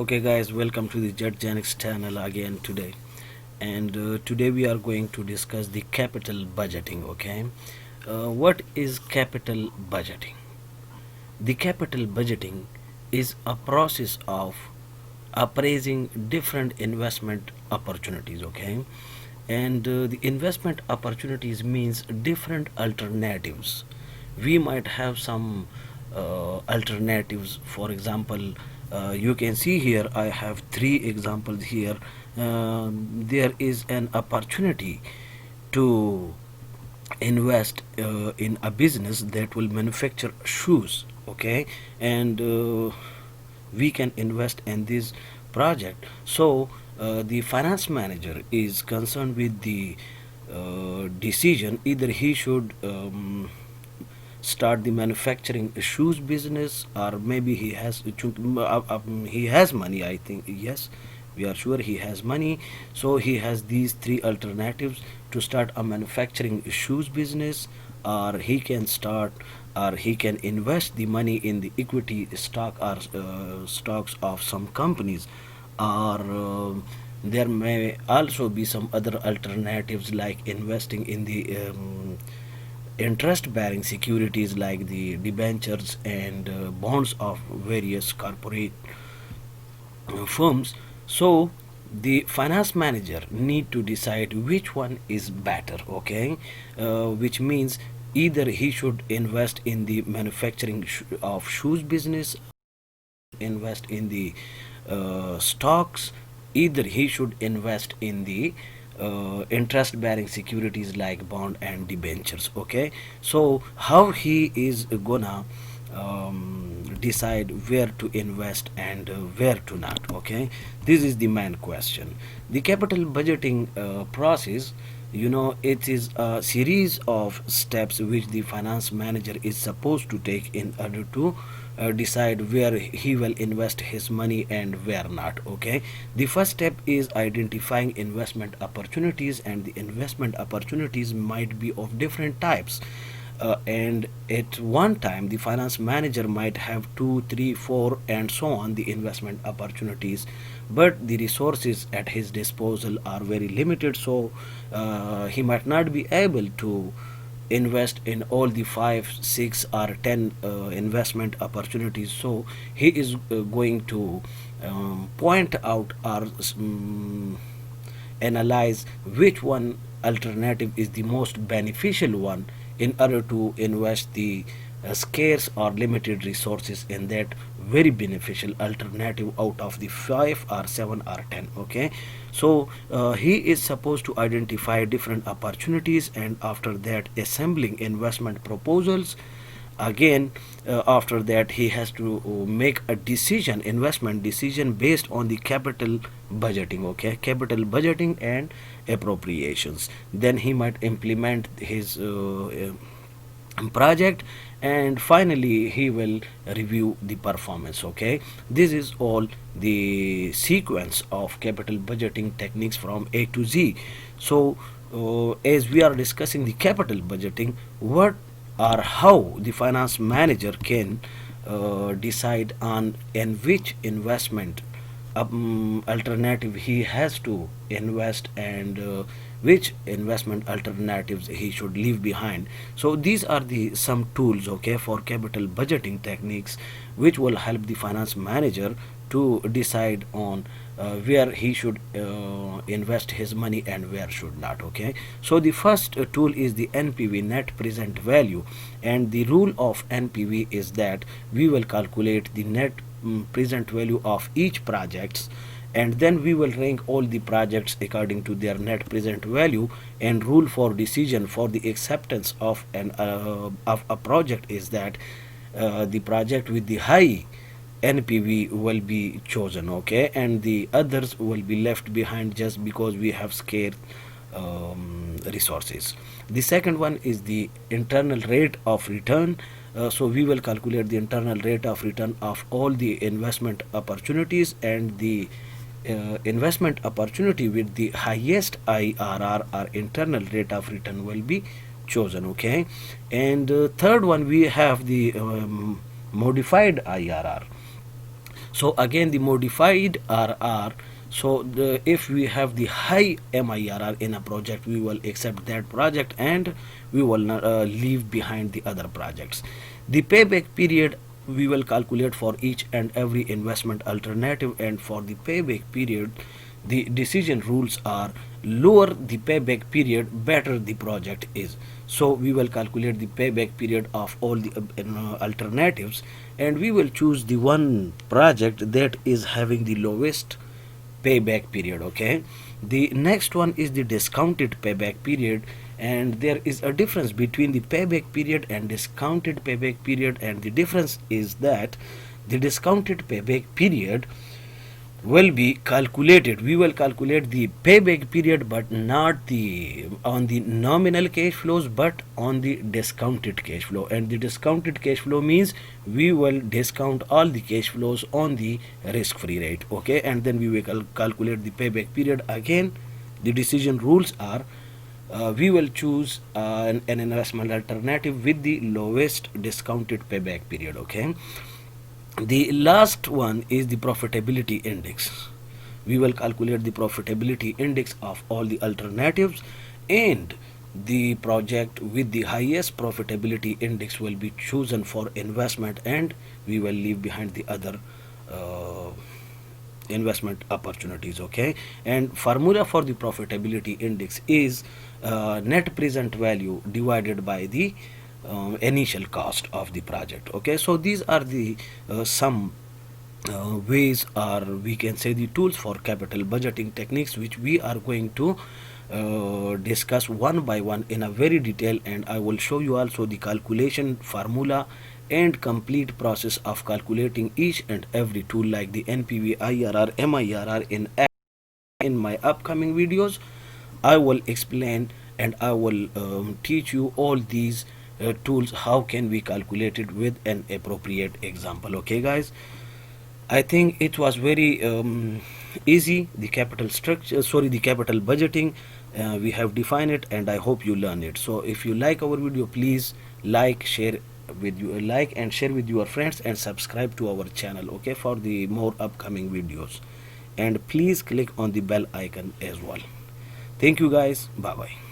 Okay, guys, welcome to the Jet Genix channel again today. And today we are going to discuss the capital budgeting. Okay, what is capital budgeting? The capital budgeting is a process of appraising different investment opportunities. Okay, and the investment opportunities means different alternatives. We might have some alternatives. For example, you can see here I have three examples here. There is an opportunity to invest in a business that will manufacture shoes. Okay, and we can invest in this project. So the finance manager is concerned with the decision. Either he should start the manufacturing shoes business, or maybe he has money. I think yes, we are sure he has money. So he has these three alternatives: to start a manufacturing shoes business, or he can start, or he can invest the money in the equity stock, or stocks of some companies, or there may also be some other alternatives like investing in the interest bearing securities like the debentures and bonds of various corporate firms. So the finance manager need to decide which one is better. Okay, which means either he should invest in the manufacturing of shoes business, invest in the stocks, either he should invest in the interest bearing securities like bond and debentures. Okay, so how he is gonna decide where to invest and where to not? Okay, this is the main question. The capital budgeting process, it is a series of steps which the finance manager is supposed to take in order to decide where he will invest his money and where not. Okay, the first step is identifying investment opportunities, and the investment opportunities might be of different types. And at one time the finance manager might have two, three, four, and so on the investment opportunities, but the resources at his disposal are very limited. So he might not be able to invest in all the five, six, or ten investment opportunities. So he is going to point out or analyze which one alternative is the most beneficial one in order to invest the scarce or limited resources in that very beneficial alternative out of the 5 or 7 or 10. Okay, so he is supposed to identify different opportunities, and after that assembling investment proposals. Again, after that he has to make a decision, investment decision, based on the capital budgeting. Okay, capital budgeting and appropriations. Then he might implement his project, and finally he will review the performance. Okay, this is all the sequence of capital budgeting techniques from A to Z. So as we are discussing the capital budgeting, what or how the finance manager can decide on in which investment alternative he has to invest, and which investment alternatives he should leave behind. So these are the some tools, okay, for capital budgeting techniques, which will help the finance manager to decide on where he should invest his money and where should not. Okay, so the first tool is the NPV, net present value, and the rule of NPV is that we will calculate the net present value of each projects, and then we will rank all the projects according to their net present value. And rule for decision for the acceptance of a project is that the project with the high NPV will be chosen. Okay, and the others will be left behind just because we have scarce resources. The second one is the internal rate of return. So we will calculate the internal rate of return of all the investment opportunities, and the investment opportunity with the highest IRR or internal rate of return will be chosen. Okay, and third one we have the modified IRR. So again the modified RR, so if we have the high MIRR in a project, we will accept that project and we will not, leave behind the other projects. The payback period we will calculate for each and every investment alternative, and for the payback period the decision rules are: lower the payback period, better the project is. So we will calculate the payback period of all the alternatives, and we will choose the one project that is having the lowest payback period. Okay, the next one is the discounted payback period, and there is a difference between the payback period and discounted payback period, and the difference is that the discounted payback period will be calculated, we will calculate the payback period but not the on the nominal cash flows but on the discounted cash flow. And the discounted cash flow means we will discount all the cash flows on the risk free rate. Okay, and then we will calculate the payback period. Again the decision rules are we will choose an investment alternative with the lowest discounted payback period. Okay, the last one is the profitability index. We will calculate the profitability index of all the alternatives, and the project with the highest profitability index will be chosen for investment, and we will leave behind the other uh, investment opportunities. Okay, and formula for the profitability index is net present value divided by the initial cost of the project. Okay, so these are the some ways, or we can say the tools for capital budgeting techniques, which we are going to discuss one by one in a very detail, and I will show you also the calculation formula and complete process of calculating each and every tool like the NPV, IRR, MIRR in my upcoming videos. I will explain and I will teach you all these tools, how can we calculate it with an appropriate example. Okay guys, I think it was very easy, the capital structure, sorry, the capital budgeting. We have defined it, and I hope you learn it. So if you like our video, please like and share with your friends, and subscribe to our channel, okay, for the more upcoming videos. And please click on the bell icon as well. Thank you guys. Bye bye.